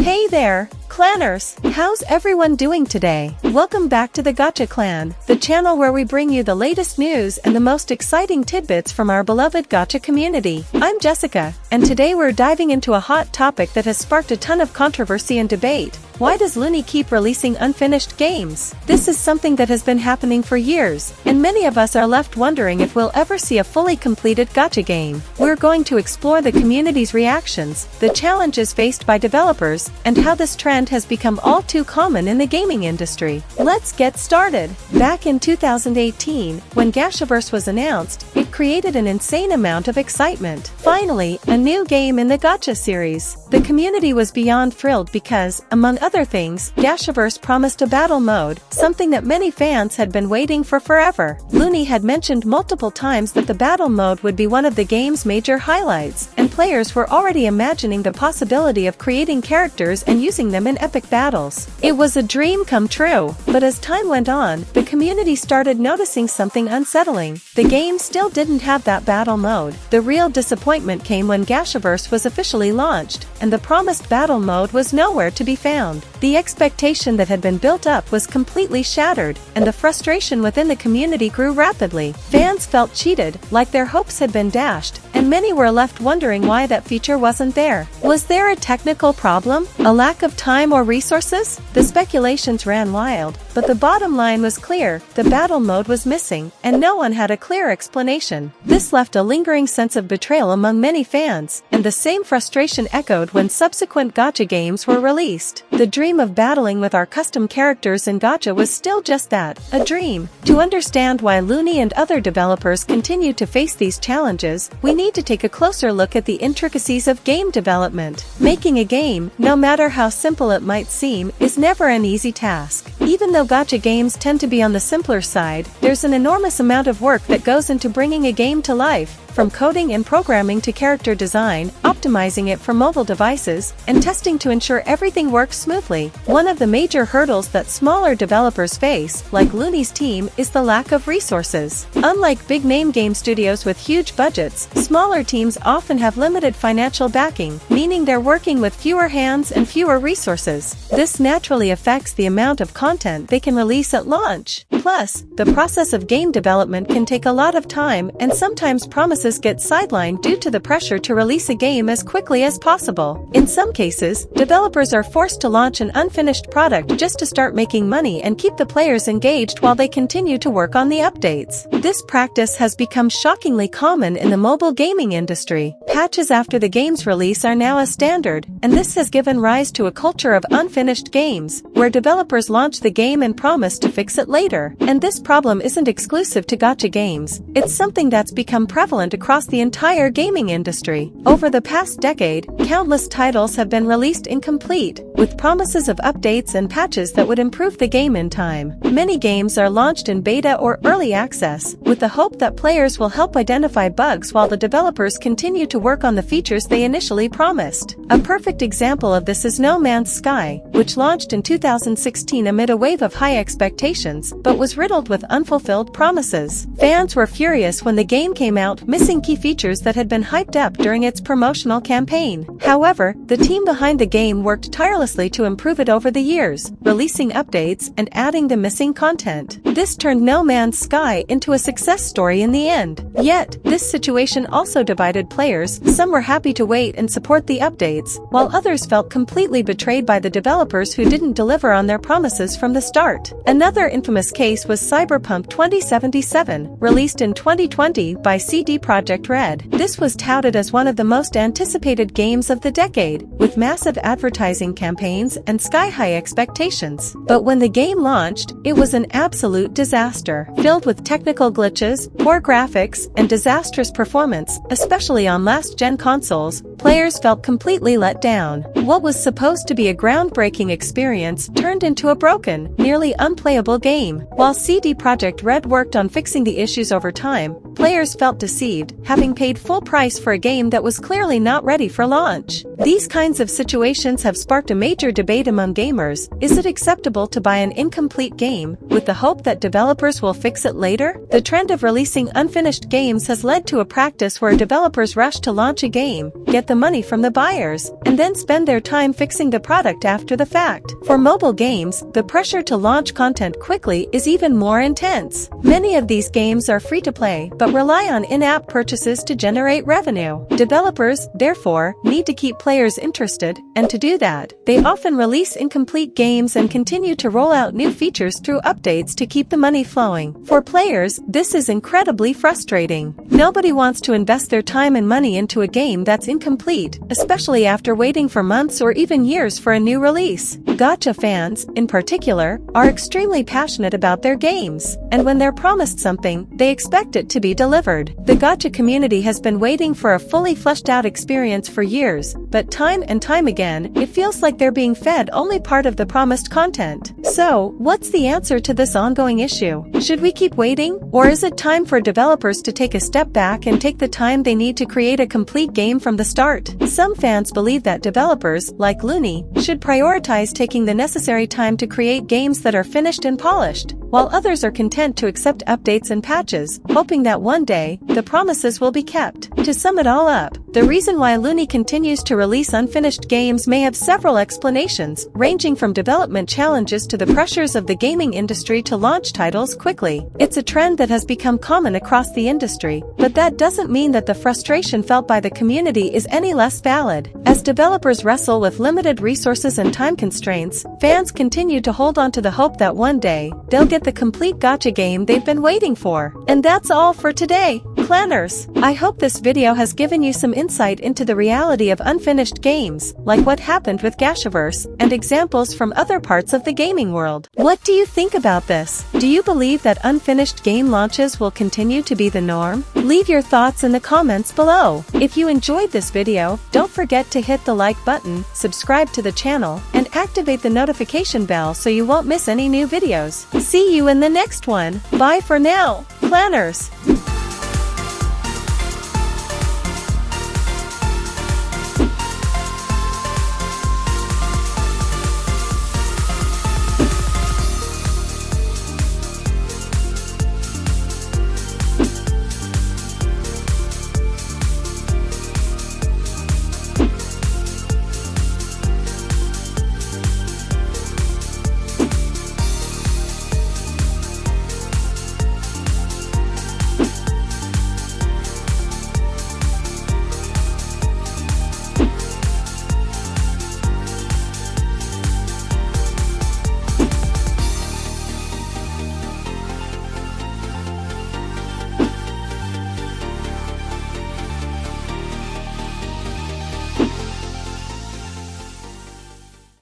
Hey there, clanners! How's everyone doing today? Welcome back to the Gacha Clan, the channel where we bring you the latest news and the most exciting tidbits from our beloved Gacha community. I'm Jessica, and today we're diving into a hot topic that has sparked a ton of controversy and debate. Why does LUNI keep releasing unfinished games? This is something that has been happening for years, and many of us are left wondering if we'll ever see a fully completed Gacha game. We're going to explore the community's reactions, the challenges faced by developers, and how this trend has become all too common in the gaming industry. Let's get started. Back in 2018, when GachaVerse was announced, it created an insane amount of excitement. Finally, a new game in the Gacha series. The community was beyond thrilled because, among other things, GachaVerse promised a battle mode, something that many fans had been waiting for forever. LUNI had mentioned multiple times that the battle mode would be one of the game's major highlights, and players were already imagining the possibility of creating characters and using them in epic battles. It was a dream come true, but as time went on, the community started noticing something unsettling. The game still didn't have that battle mode. The real disappointment came when GachaVerse was officially launched, and the promised battle mode was nowhere to be found. The expectation that had been built up was completely shattered, and the frustration within the community grew rapidly. Fans felt cheated, like their hopes had been dashed, and many were left wondering why that feature wasn't there. Was there a technical problem? A lack of time or resources? The speculations ran wild, but the bottom line was clear: the battle mode was missing, and no one had a clear explanation. This left a lingering sense of betrayal among many fans, and the same frustration echoed when subsequent Gacha games were released. The dream of battling with our custom characters in Gacha was still just that, a dream. To understand why LUNI and other developers continue to face these challenges, we need to take a closer look at the intricacies of game development. Making a game, no matter how simple it might seem, is never an easy task. Even though Gacha games tend to be on the simpler side, there's an enormous amount of work that goes into bringing a game to life. From coding and programming to character design, optimizing it for mobile devices, and testing to ensure everything works smoothly. One of the major hurdles that smaller developers face, like LUNI's team, is the lack of resources. Unlike big-name game studios with huge budgets, smaller teams often have limited financial backing, meaning they're working with fewer hands and fewer resources. This naturally affects the amount of content they can release at launch. Plus, the process of game development can take a lot of time, and sometimes promises get sidelined due to the pressure to release a game as quickly as possible. In some cases, developers are forced to launch an unfinished product just to start making money and keep the players engaged while they continue to work on the updates. This practice has become shockingly common in the mobile gaming industry. Patches after the game's release are now a standard, and this has given rise to a culture of unfinished games, where developers launch the game and promise to fix it later. And this problem isn't exclusive to Gacha games. It's something that's become prevalent across the entire gaming industry. Over the past decade, countless titles have been released incomplete, with promises of updates and patches that would improve the game in time. Many games are launched in beta or early access, with the hope that players will help identify bugs while the developers continue to work on the features they initially promised. A perfect example of this is No Man's Sky, which launched in 2016 amid a wave of high expectations, but was riddled with unfulfilled promises. Fans were furious when the game came out, missing key features that had been hyped up during its promotional campaign. However, the team behind the game worked tirelessly to improve it over the years, releasing updates and adding the missing content. This turned No Man's Sky into a success story in the end. Yet, this situation also divided players. Some were happy to wait and support the updates, while others felt completely betrayed by the developers who didn't deliver on their promises from the start. Another infamous case was Cyberpunk 2077, released in 2020 by CD Projekt Red. This was touted as one of the most anticipated games of the decade, with massive advertising campaigns and sky-high expectations. But when the game launched, it was an absolute disaster, filled with technical glitches, poor graphics, and disastrous performance, especially on last-gen consoles. Players felt completely let down. What was supposed to be a groundbreaking experience turned into a broken, nearly unplayable game. While CD Projekt Red worked on fixing the issues over time, players felt deceived, having paid full price for a game that was clearly not ready for launch. These kinds of situations have sparked a major debate among gamers. Is it acceptable to buy an incomplete game, with the hope that developers will fix it later? The trend of releasing unfinished games has led to a practice where developers rush to launch a game, get get the money from the buyers, and then spend their time fixing the product after the fact. For mobile games, the pressure to launch content quickly is even more intense. Many of these games are free to play but rely on in-app purchases to generate revenue. Developers, therefore, need to keep players interested, and to do that, they often release incomplete games and continue to roll out new features through updates to keep the money flowing. For players, this is incredibly frustrating. Nobody wants to invest their time and money into a game that's incomplete, especially after waiting for months or even years for a new release. Gacha fans, in particular, are extremely passionate about their games, and when they're promised something, they expect it to be delivered. The Gacha community has been waiting for a fully fleshed out experience for years, but time and time again, it feels like they're being fed only part of the promised content. So, what's the answer to this ongoing issue? Should we keep waiting, or is it time for developers to take a step back and take the time they need to create a complete game from the start? Some fans believe that developers, like LUNI, should prioritize taking the necessary time to create games that are finished and polished, while others are content to accept updates and patches, hoping that one day, the promises will be kept. To sum it all up, the reason why LUNI continues to release unfinished games may have several explanations, ranging from development challenges to the pressures of the gaming industry to launch titles quickly. It's a trend that has become common across the industry, but that doesn't mean that the frustration felt by the community is any less valid. As developers wrestle with limited resources and time constraints, fans continue to hold on to the hope that one day, they'll get the complete gacha game they've been waiting for. And that's all for today, clanners. I hope this video has given you some insight into the reality of unfinished games, like what happened with GachaVerse, and examples from other parts of the gaming world. What do you think about this? Do you believe that unfinished game launches will continue to be the norm? Leave your thoughts in the comments below. If you enjoyed this video, don't forget to hit the like button, subscribe to the channel, and activate the notification bell so you won't miss any new videos. See you in the next one. Bye for now, clanners.